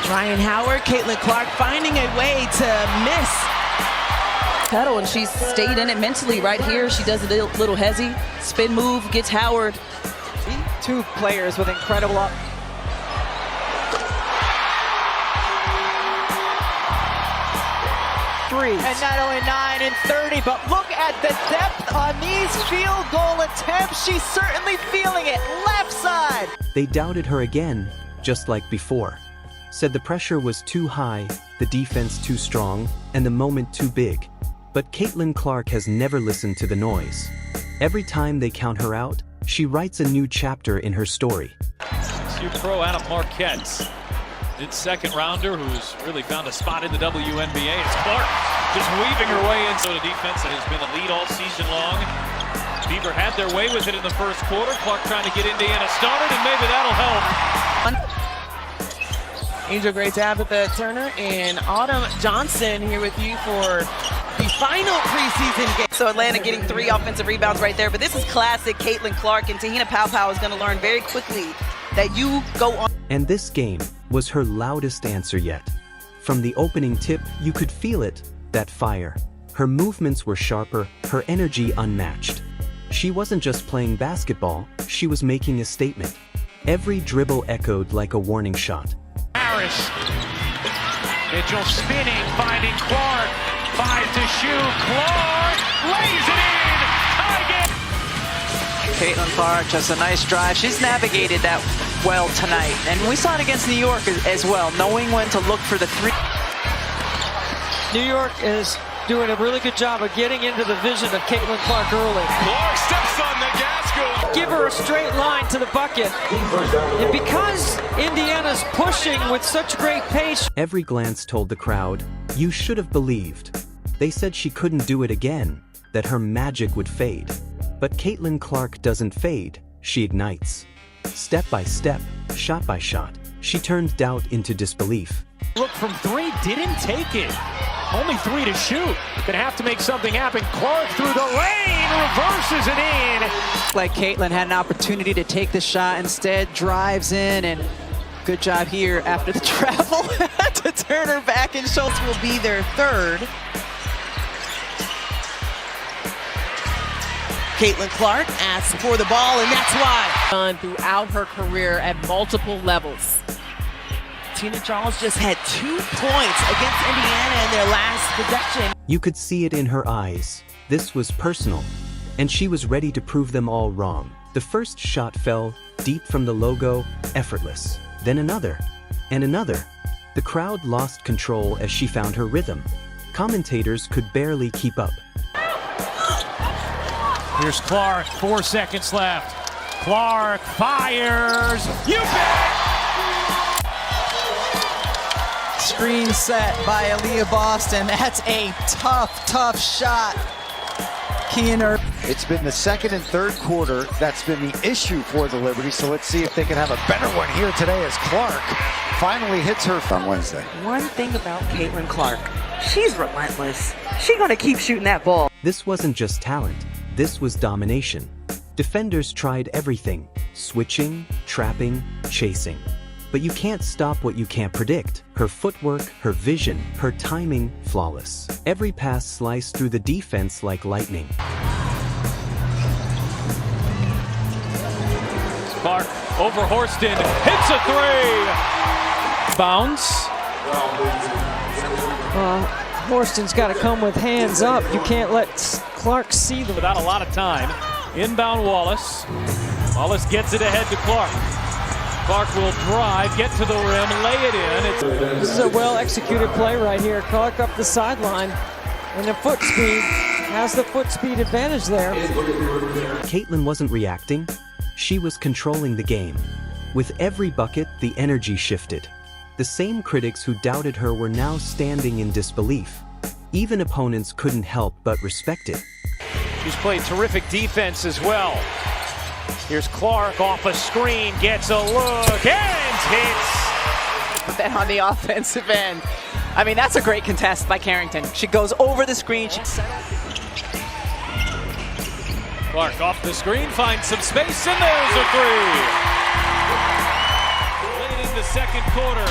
Ryan Howard, Caitlin Clark finding a way to miss. Pedal, and she's stayed in it mentally right here. She does a little hezzy, spin move, gets Howard. Two players with incredible threes. And not only 9 and 30, but look at the depth on these field goal attempts. She's certainly feeling it. Left side. They doubted her again, just like before. Said the pressure was too high, the defense too strong, and the moment too big. But Caitlin Clark has never listened to the noise. Every time they count her out, she writes a new chapter in her story. New pro out of Marquette. Mid-second rounder who's really found a spot in the WNBA. It's Clark just weaving her way into the defense that has been a lead all season long. Beaver had their way with it in the first quarter. Clark trying to get Indiana started, and maybe that'll help. Angel, great to have Tabitha Turner and Autumn Johnson here with you for the final preseason game. So Atlanta getting 3 offensive rebounds right there, but this is classic Caitlin Clark, and Tahina Paopao is going to learn very quickly that you go on. And this game was her loudest answer yet. From the opening tip, you could feel it, that fire. Her movements were sharper, her energy unmatched. She wasn't just playing basketball, she was making a statement. Every dribble echoed like a warning shot. Harris. Mitchell spinning, finding Clark. 5 to shoot. Clark lays it in. Tie game. Caitlin Clark, just a nice drive. She's navigated that well tonight. And we saw it against New York as well, knowing when to look for the three. New York is doing a really good job of getting into the vision of Caitlin Clark early. Clark steps on the gas. Give her a straight line to the bucket. And because Indiana's pushing with such great pace. Every glance told the crowd, you should have believed. They said she couldn't do it again, that her magic would fade. But Caitlin Clark doesn't fade, she ignites. Step by step, shot by shot, she turned doubt into disbelief. Look from 3, didn't take it. Only 3 to shoot. Gonna have to make something happen. Clark through the lane, reverses it in. Like Caitlin had an opportunity to take the shot, instead drives in, and good job here after the travel to turn her back, and Schultz will be their third. Caitlin Clark asks for the ball, and that's why. Done throughout her career at multiple levels. Tina Charles just had 2 points against Indiana in their last possession. You could see it in her eyes. This was personal, and she was ready to prove them all wrong. The first shot fell deep from the logo, effortless. Then another, and another. The crowd lost control as she found her rhythm. Commentators could barely keep up. Here's Clark, 4 seconds left. Clark fires. You bet! Screen set by Aaliyah Boston. That's a tough shot. Keener. It's been the second and third quarter that's been the issue for the Liberty, so let's see if they can have a better one here today as Clark finally hits her on Wednesday. One thing about Caitlin Clark, she's relentless. She's gonna keep shooting that ball. This wasn't just talent, this was domination. Defenders tried everything, switching, trapping, chasing. But you can't stop what you can't predict. Her footwork, her vision, her timing, flawless. Every pass sliced through the defense like lightning. Clark over Horston, hits a 3. Bounce. Horston's got to come with hands up. You can't let Clark see them. Without a lot of time. Inbound Wallace. Wallace gets it ahead to Clark. Clark will drive, get to the rim, lay it in. This is a well-executed play right here. Clark up the sideline, and the foot speed, has the foot speed advantage there. Caitlin wasn't reacting, she was controlling the game. With every bucket, the energy shifted. The same critics who doubted her were now standing in disbelief. Even opponents couldn't help but respect it. She's played terrific defense as well. Here's Clark off a screen, gets a look, and hits. Then on the offensive end, I mean, that's a great contest by Carrington. She goes over the screen. Clark off the screen, finds some space, and there's a 3. Late in the second quarter,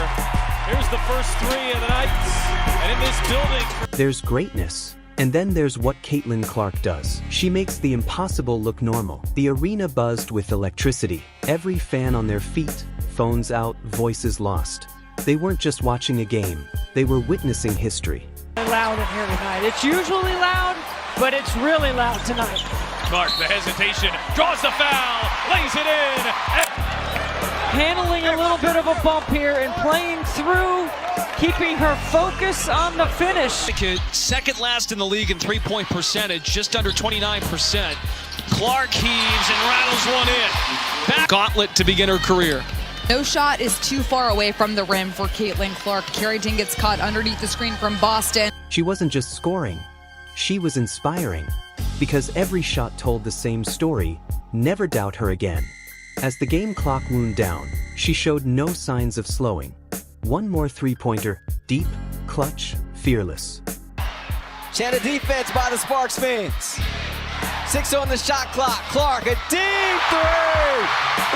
Here's the first three of the night. And in this building... There's greatness. And then there's what Caitlin Clark does. She makes the impossible look normal. The arena buzzed with electricity. Every fan on their feet, phones out, voices lost. They weren't just watching a game. They were witnessing history. Loud in here tonight. It's usually loud, but it's really loud tonight. Clark, the hesitation, draws the foul, lays it in. Handling a little bit of a bump here and playing through, keeping her focus on the finish. Second last in the league in three-point percentage, just under 29%. Clark heaves and rattles one in. Back gauntlet to begin her career. No shot is too far away from the rim for Caitlin Clark. Carrington gets caught underneath the screen from Boston. She wasn't just scoring. She was inspiring. Because every shot told the same story. Never doubt her again. As the game clock wound down, she showed no signs of slowing. One more three-pointer, deep, clutch, fearless. Chanted defense by the Sparks fans. 6 on the shot clock. Clark, a deep three.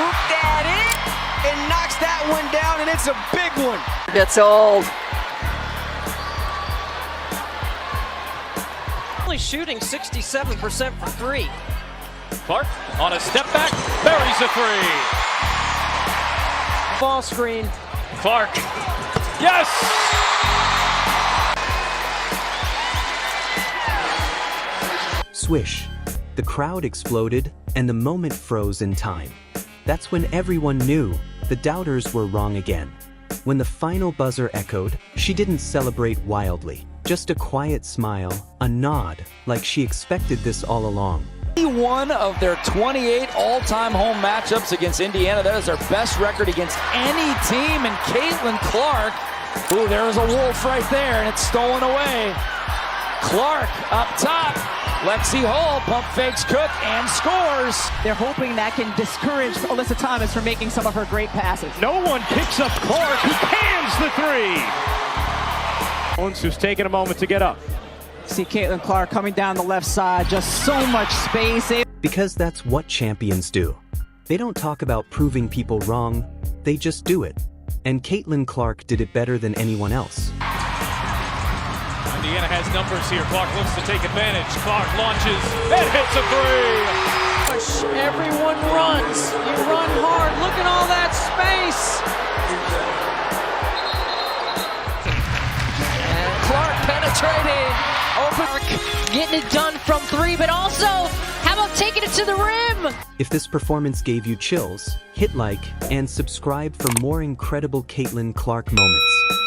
Oop that in and knocks that one down, and it's a big one. Gets old. Only shooting 67% from three. Clark on a step back, buries a three. Ball screen. Clark, yes! Swish. The crowd exploded, and the moment froze in time. That's when everyone knew the doubters were wrong again. When the final buzzer echoed, she didn't celebrate wildly. Just a quiet smile, a nod, like she expected this all along. One of their 28 all-time home matchups against Indiana. That is their best record against any team. And Caitlin Clark, ooh, there was a wolf right there, and it's stolen away. Clark up top. Lexi Hull pump fakes Cook and scores. They're hoping that can discourage Alyssa Thomas from making some of her great passes. No one picks up Clark, who cans the three. Who's taking a moment to get up. See Caitlin Clark coming down the left side, just so much space. Because that's what champions do. They don't talk about proving people wrong, they just do it. And Caitlin Clark did it better than anyone else. Indiana has numbers here. Clark looks to take advantage. Clark launches and hits a three. Everyone runs. You run hard. Look at all that space. And Clark penetrating. Open, getting it done from three, but also, how about taking it to the rim? If this performance gave you chills, hit like and subscribe for more incredible Caitlin Clark moments.